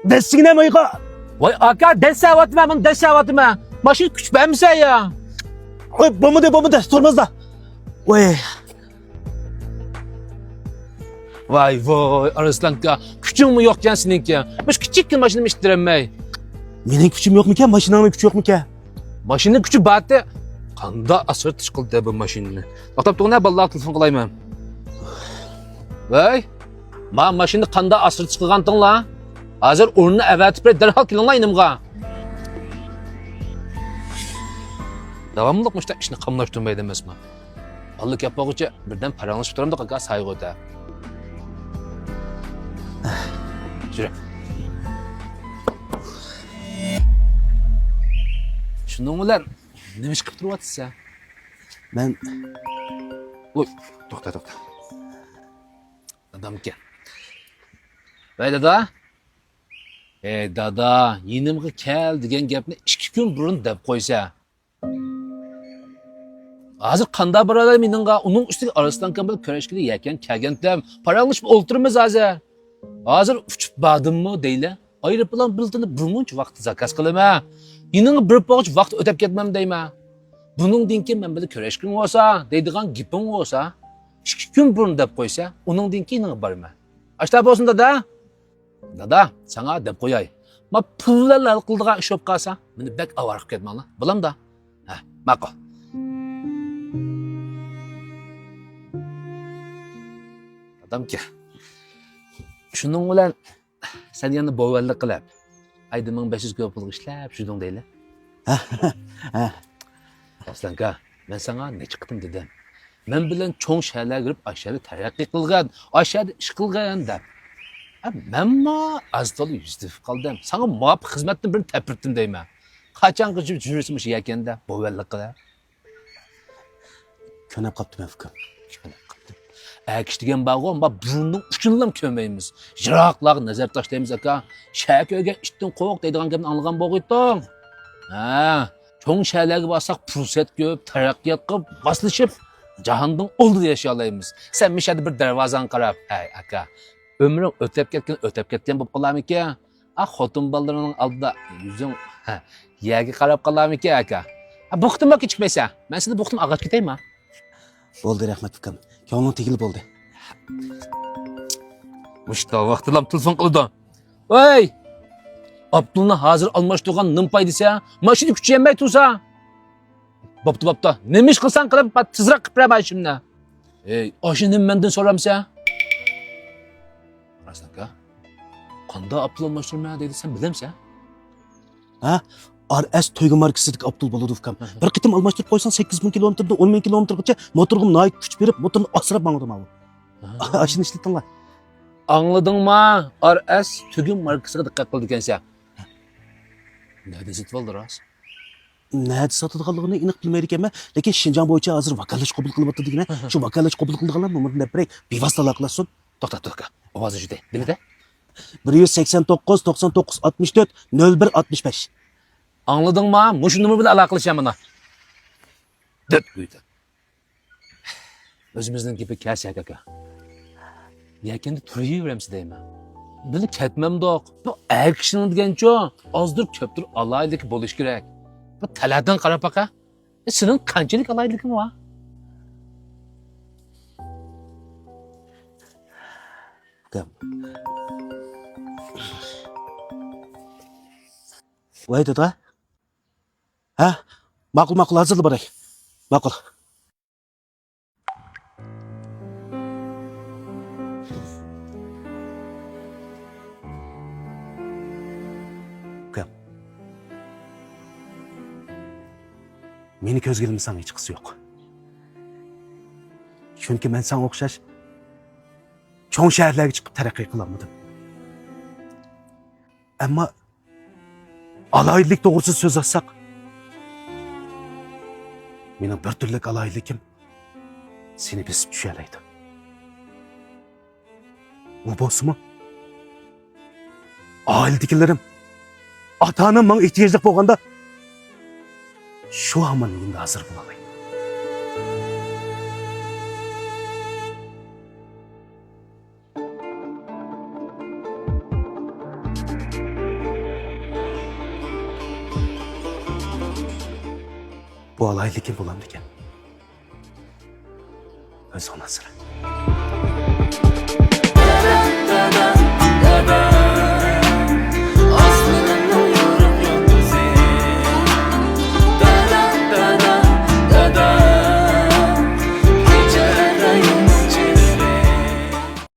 Desine mayga. Vay aka desavatma ben desavatma. Maşın küç ben mi sen ya? Oy bomba de sormaz da. Oy. Vay Arslanka. Küçün mü yok ya seninki? Baş küçük ki maşını iştiremey. Mening kuchim yo'qmi ekan, mashinamning kuchi yo'qmi ekan? Maşının küçü battı. Kanda asır tışkıldı bu maşını. Bakıp tuğuna vallahi telefon kılayım. Vay. Ma maşını kanda asır tışkılgantın la. Hazır orunu evetip derhal kilonla inimga. Devamlılıkmış da işini kamlaştırmayı demez mi? Allık yapmak için birden paranlışı tutarım da kaka saygı öde. Şuraya. Şunun ulan ne iş kıptırı vatız ya? Ben Oy, to'xta. Dadam ekan. Voy dada. Dada, yinimga kel degan gapni 2 kun burun deb qo'ysa. Hozir qanday boradi meningga? Uning ustiga Arslon bilan kurashgili yakan kelgandam. Paranglashib o'ltiramiz hozir. Hozir uchib bordimmi deyli. Aeroplan biletini birmuncha vaqt zakaz qilama. Yiningga bir poch vaqt o'tib ketmam deyman. Buningdan keyin men bilan kurashgin bo'lsa, deydigan gaping bo'lsa, 2 kun burun deb qo'ysa, uningdan keyin borma. Ashta bo'lsin dada. Dada, sana deb qo'yay. Ma pullar qildigan ish bo'lib qolsa, meni bek avar qilib ketmanglar. Bilamda. Ha, ma'qul. Dadamki. Shuning bilan sen yana bo'vallik qilib, ayda 1500 ko'p pul ishlab, shunday deyli. ha. Aslanka, men sana necha qitim dedim. Men bilan cho'ng shaharlarga kirib, aşağıda taraqqiy qilgan, aşağıda ish qilgan deb. Menma azdali yüzdif qoldim. Sana muvafiq xizmatni bir tepirtdim deyman. Qachon qilib jurishimiz ekanda, bo'vallik qilib. Ko'nab qopdim ukam. Akish degan bag'on, ma burunning uchunlam ko'maymiz. Yiroqlarga nazar tashlaymiz aka. Shakoga itdan qo'q deydigan gapni anglagan bo'g'itding. Ha, cho'ng shaharlarga borsak fursat ko'p, taraqqiyot qilib, boslashib jahonning oldida yashay olamiz. Sen mishada bir darvozani qarab, "Ay aka, ömrüm ötep ketken bo'lib qolarmikan? Xotin ballarning oldida yuzing yerga qarab qolarmikan aka? Buxtimga kechikmaysan. Men seni buxtim ag'ach ketayman. Bo'ldi, rahmat ukam. Ko'nglim tegilib bo'ldi. Mushta vaqtilam telefon qildi. Voy! Abdulni hozir almashtirgan nim foydasi? Mashina kuchaymay tursa. Bo'pti. Nima ish qilsan qilib, tezroq qilib beraman ishimni. Oshini mendan so'ramsa? Aslanka, qanday Abdul almashtirma deydi sen bilamsan? Ha? RS to'yga markasidagi Abdul bo'ladi ukam. Bir qitim almashtirib qo'ysan 8000 kilometrdan 10000 kilometrgacha motorga noyit kuch berib, motorni asrab mangdim abi. Ashini ishlatdinglar. Angladingmi? RS tugum markasiga diqqat qildi ekansan. Nima dezitib oldi ras? Nada sotadiganligini aniq bilmaydi ekanman, lekin Shinjon bo'yicha hozir vakolash qabul qilyapti degina. Shu vakolash qabul qilganlar nomerini berib, bevosita aloqalashsin. To'xta. Ovozi juda. Biladi? 189 99 64 01 65. Angladingmi? Mushu nomer bilan aloqalashaman mana. Deb qo'ydi. O'zimizning gibi kelsak aka. Yakında turaveramiz deyman. Buni ketmamdoq. Bu action degancha ozdir ko'pdir alaylik bo'lish kerak. Bu taladan qarab aka. Sening qanchalik alayliging bor? Ukam. Voy dada. Ha? Ma'qul, hazırlı boray. Ma'qul. Ukam. Meni ko'zga ilmasang hech qisi yo'q. Chunki men senga o'xshash cho'ng shaharlarga chiqib taraqqiy qilolmadim. Ammo alaylik to'g'risida so'z ochsak, mening bir turlik alaylikim seni besib tushalaydi. Bu bo'lsa-mu? Oiladagilarim, ota-onam menga ehtiyojli bo'lganda shu hamon endi hozir bo'lalaydi. bu alaylıkın bulamdı ekan. Öz ona sıra.